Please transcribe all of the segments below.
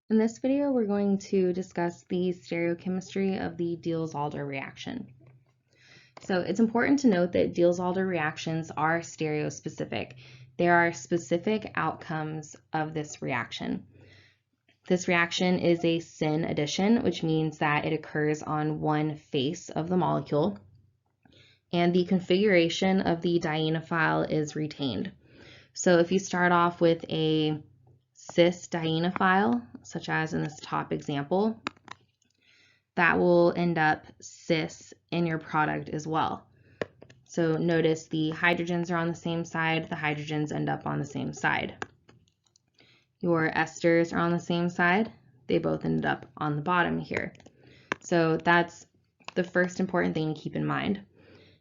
In this video, we're going to discuss the stereochemistry of the Diels-Alder reaction. So it's important to note that Diels-Alder reactions are stereospecific. There are specific outcomes of this reaction. This reaction is a syn addition, which means that it occurs on one face of the molecule, and the configuration of the dienephile is retained. So if you start off with a cis dienephile, such as in this top example, that will end up cis in your product as well. So notice the hydrogens are on the same side, the hydrogens end up on the same side. Your esters are on the same side, they both ended up on the bottom here. So that's the first important thing to keep in mind.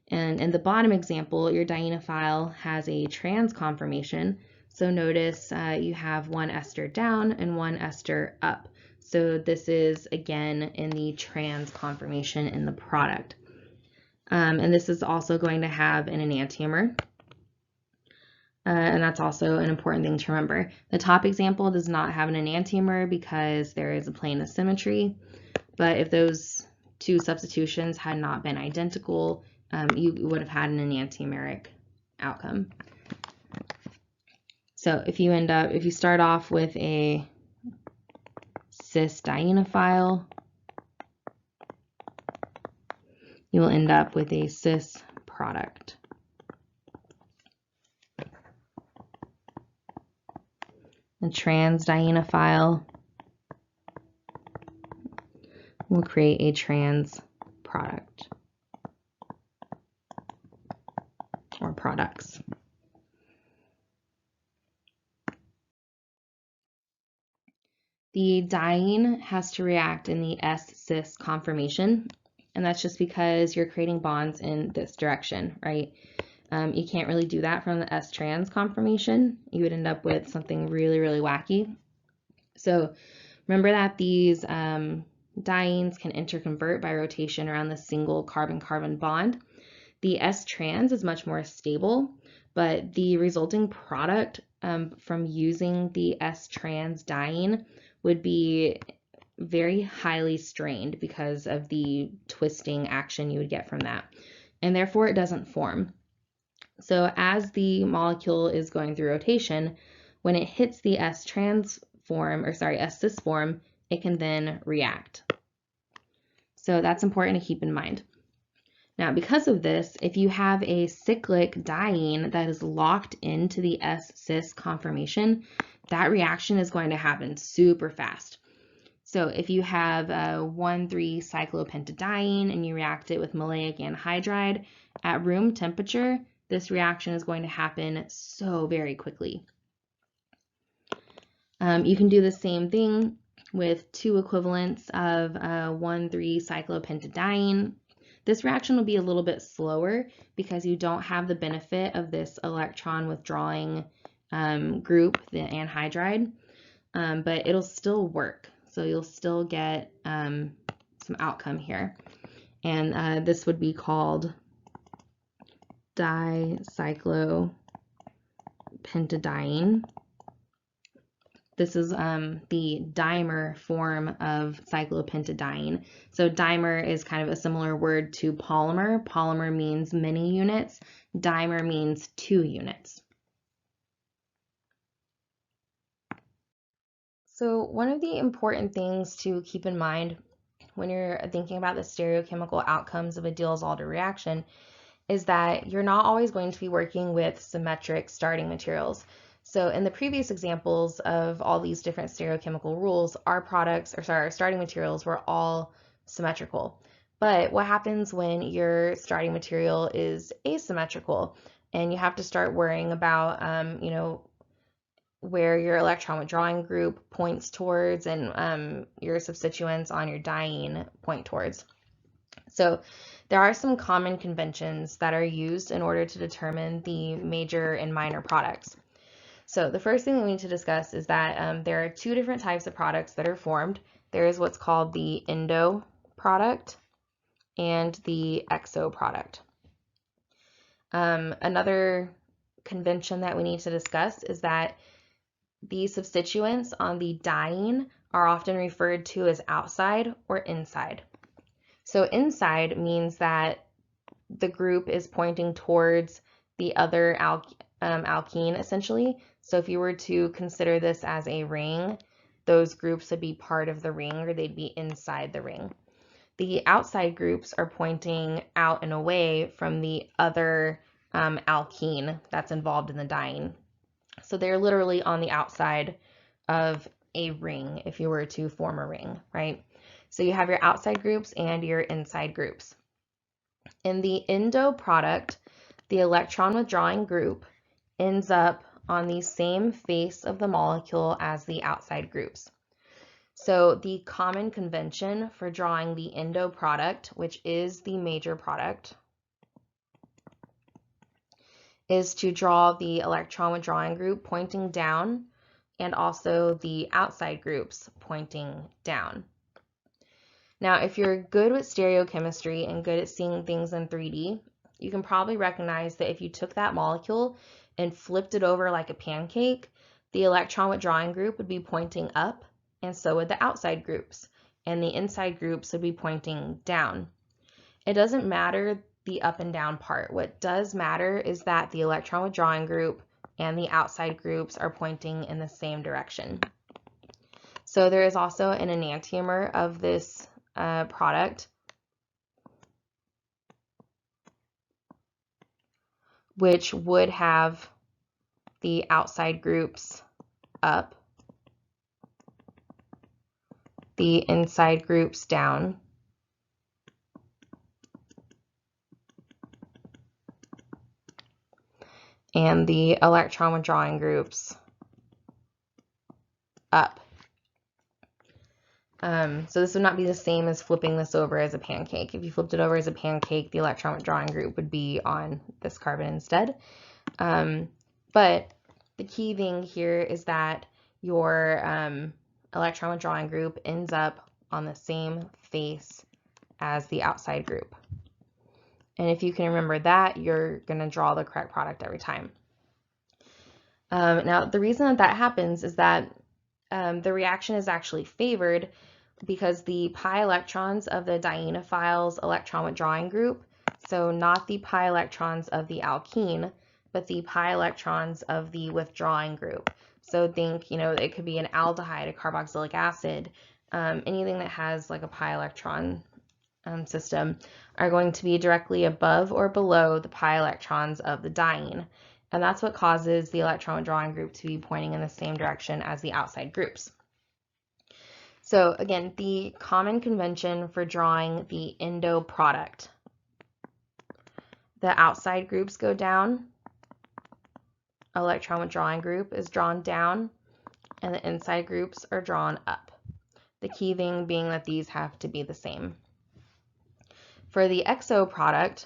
And in the bottom example, your dienephile has a trans conformation. So notice you have one ester down and one ester up. So this is, again, in the trans conformation in the product. And this is also going to have an enantiomer. And that's also an important thing to remember. The top example does not have an enantiomer because there is a plane of symmetry. But if those two substitutions had not been identical, you would have had an enantiomeric outcome. So if you start off with a cis dienephile, you will end up with a cis product. A trans dienephile will create a trans product or products. The diene has to react in the S-cis conformation, and that's just because you're creating bonds in this direction, right? You can't really do that from the S-trans conformation. You would end up with something really, really wacky. So remember that these dienes can interconvert by rotation around the single carbon-carbon bond. The S-trans is much more stable, but the resulting product from using the S-trans diene would be very highly strained because of the twisting action you would get from that, and therefore it doesn't form. So as the molecule is going through rotation, when it hits the S-cis form, it can then react. So that's important to keep in mind. Now, because of this, if you have a cyclic diene that is locked into the S-cis conformation, that reaction is going to happen super fast. So if you have a 1,3-cyclopentadiene and you react it with maleic anhydride, at room temperature, this reaction is going to happen so very quickly. You can do the same thing with two equivalents of 1,3-cyclopentadiene. This reaction will be a little bit slower because you don't have the benefit of this electron withdrawing group, the anhydride, but it'll still work. So you'll still get some outcome here. And this would be called dicyclopentadiene. This is the dimer form of cyclopentadiene. So dimer is kind of a similar word to polymer. Polymer means many units. Dimer means 2 units. So one of the important things to keep in mind when you're thinking about the stereochemical outcomes of a Diels-Alder reaction is that you're not always going to be working with symmetric starting materials. So in the previous examples of all these different stereochemical rules, our starting materials were all symmetrical. But what happens when your starting material is asymmetrical and you have to start worrying about, where your electron withdrawing group points towards and your substituents on your diene point towards? So there are some common conventions that are used in order to determine the major and minor products. So the first thing we need to discuss is that there are 2 different types of products that are formed. There is what's called the endo product and the exo product. Another convention that we need to discuss is that the substituents on the diene are often referred to as outside or inside. So inside means that the group is pointing towards the other alkene, essentially. So if you were to consider this as a ring, those groups would be part of the ring, or they'd be inside the ring. The outside groups are pointing out and away from the other alkene that's involved in the diene. So they're literally on the outside of a ring if you were to form a ring, right? So you have your outside groups and your inside groups. In the endo product, the electron withdrawing group ends up on the same face of the molecule as the outside groups. So the common convention for drawing the endo product, which is the major product, is to draw the electron withdrawing group pointing down and also the outside groups pointing down. Now, if you're good with stereochemistry and good at seeing things in 3D, you can probably recognize that if you took that molecule and flipped it over like a pancake, the electron withdrawing group would be pointing up, and so would the outside groups, and the inside groups would be pointing down. It doesn't matter the up and down part. What does matter is that the electron withdrawing group and the outside groups are pointing in the same direction. So there is also an enantiomer of this product, which would have the outside groups up, the inside groups down, and the electron withdrawing groups up. So this would not be the same as flipping this over as a pancake. If you flipped it over as a pancake, the electron withdrawing group would be on this carbon instead. But the key thing here is that your electron withdrawing group ends up on the same face as the outside group. And if you can remember that, you're going to draw the correct product every time. Now, the reason that happens is that the reaction is actually favored because the pi electrons of the dienophile's electron withdrawing group, so not the pi electrons of the alkene, but the pi electrons of the withdrawing group. So think, it could be an aldehyde, a carboxylic acid, anything that has like a pi electron system are going to be directly above or below the pi electrons of the diene. And that's what causes the electron withdrawing group to be pointing in the same direction as the outside groups. So again, the common convention for drawing the endo product. The outside groups go down, electron withdrawing group is drawn down, and the inside groups are drawn up. The key thing being that these have to be the same. For the exo product,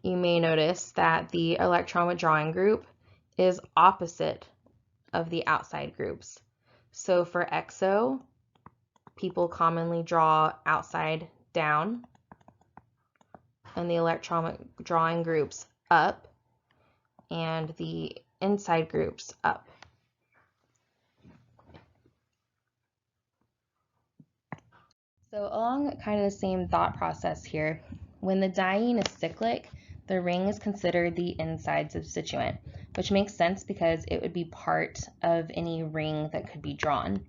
you may notice that the electron withdrawing group is opposite of the outside groups. So for exo, people commonly draw outside down and the electron withdrawing groups up and the inside groups up. So along kind of the same thought process here, when the diene is cyclic, the ring is considered the inside substituent, which makes sense because it would be part of any ring that could be drawn.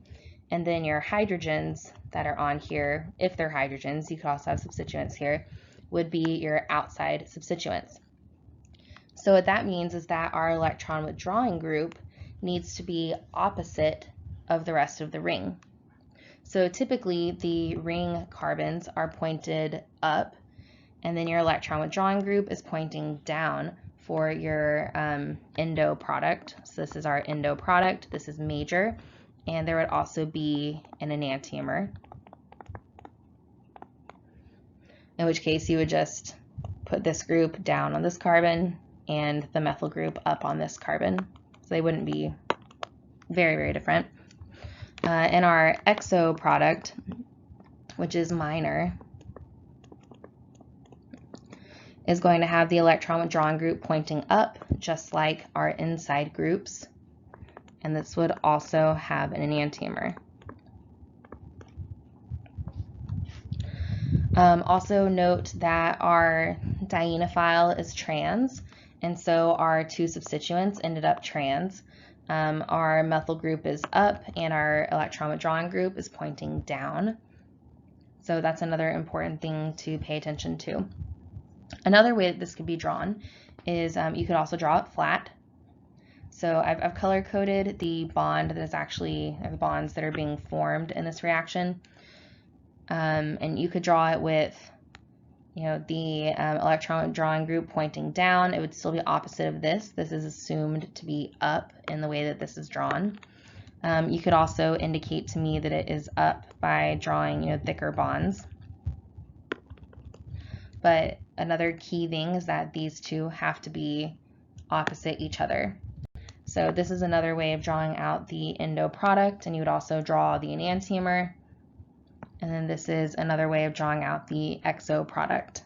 And then your hydrogens that are on here, if they're hydrogens, you could also have substituents here, would be your outside substituents. So what that means is that our electron withdrawing group needs to be opposite of the rest of the ring. So typically the ring carbons are pointed up, and then your electron withdrawing group is pointing down for your endo product. So this is our endo product. This is major, and there would also be an enantiomer, in which case you would just put this group down on this carbon and the methyl group up on this carbon. So they wouldn't be very, very different. In our exo product, which is minor, is going to have the electron withdrawing group pointing up, just like our inside groups. and this would also have an enantiomer. Also note that our dienephile is trans, and so our two substituents ended up trans. Our methyl group is up and our electron withdrawing group is pointing down. So that's another important thing to pay attention to. Another way that this could be drawn is you could also draw it flat. So I've color-coded the bond that is actually the bonds that are being formed in this reaction. And you could draw it with, the electron withdrawing group pointing down. It would still be opposite of this. This is assumed to be up in the way that this is drawn. You could also indicate to me that it is up by drawing, thicker bonds. But another key thing is that these two have to be opposite each other. So this is another way of drawing out the endo product, and you would also draw the enantiomer. And then this is another way of drawing out the exo product.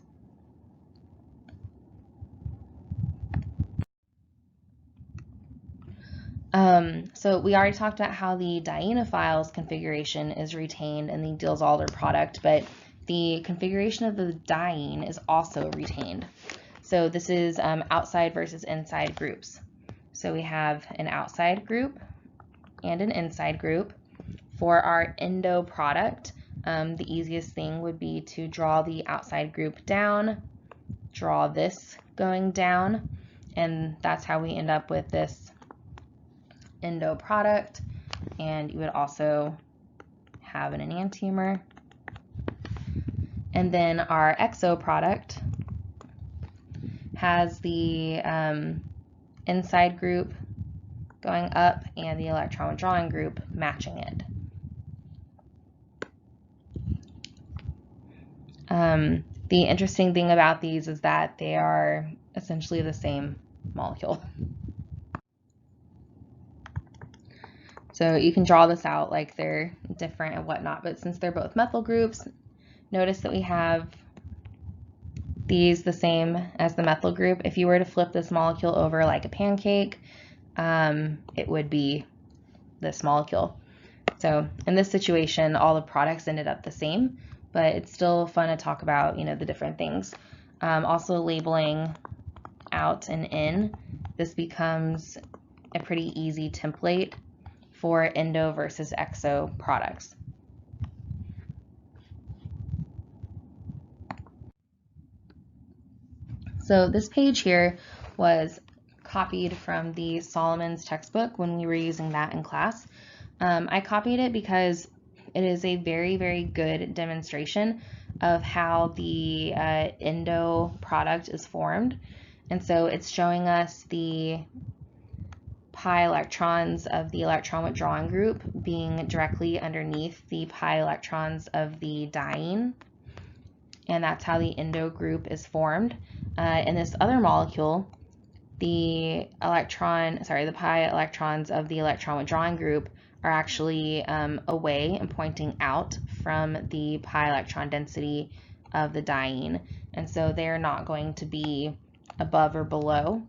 So we already talked about how the dienephile's configuration is retained in the Diels-Alder product, but the configuration of the diene is also retained. So this is outside versus inside groups. So we have an outside group and an inside group. For our endo product, the easiest thing would be to draw the outside group down, draw this going down, and that's how we end up with this endo product. And you would also have an enantiomer. And then our exo product has the inside group going up and the electron withdrawing group matching it. The interesting thing about these is that they are essentially the same molecule. So you can draw this out like they're different and whatnot, but since they're both methyl groups, notice that we have these the same as the methyl group. If you were to flip this molecule over like a pancake, it would be this molecule. So in this situation, all the products ended up the same, but it's still fun to talk about, the different things. Also labeling out and in, this becomes a pretty easy template for endo versus exo products. So this page here was copied from the Solomon's textbook when we were using that in class. I copied it because it is a very, very good demonstration of how the endo product is formed. And so it's showing us the pi electrons of the electron withdrawing group being directly underneath the pi electrons of the diene. And that's how the endo group is formed. In this other molecule, the pi electrons of the electron withdrawing group are actually away and pointing out from the pi electron density of the diene, and so they're not going to be above or below.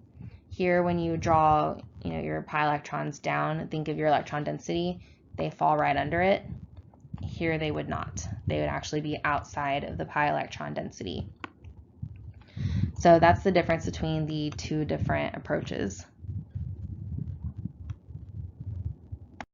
Here, when you draw your pi electrons down, think of your electron density, they fall right under it. Here they would not. They would actually be outside of the pi electron density. So that's the difference between the two different approaches.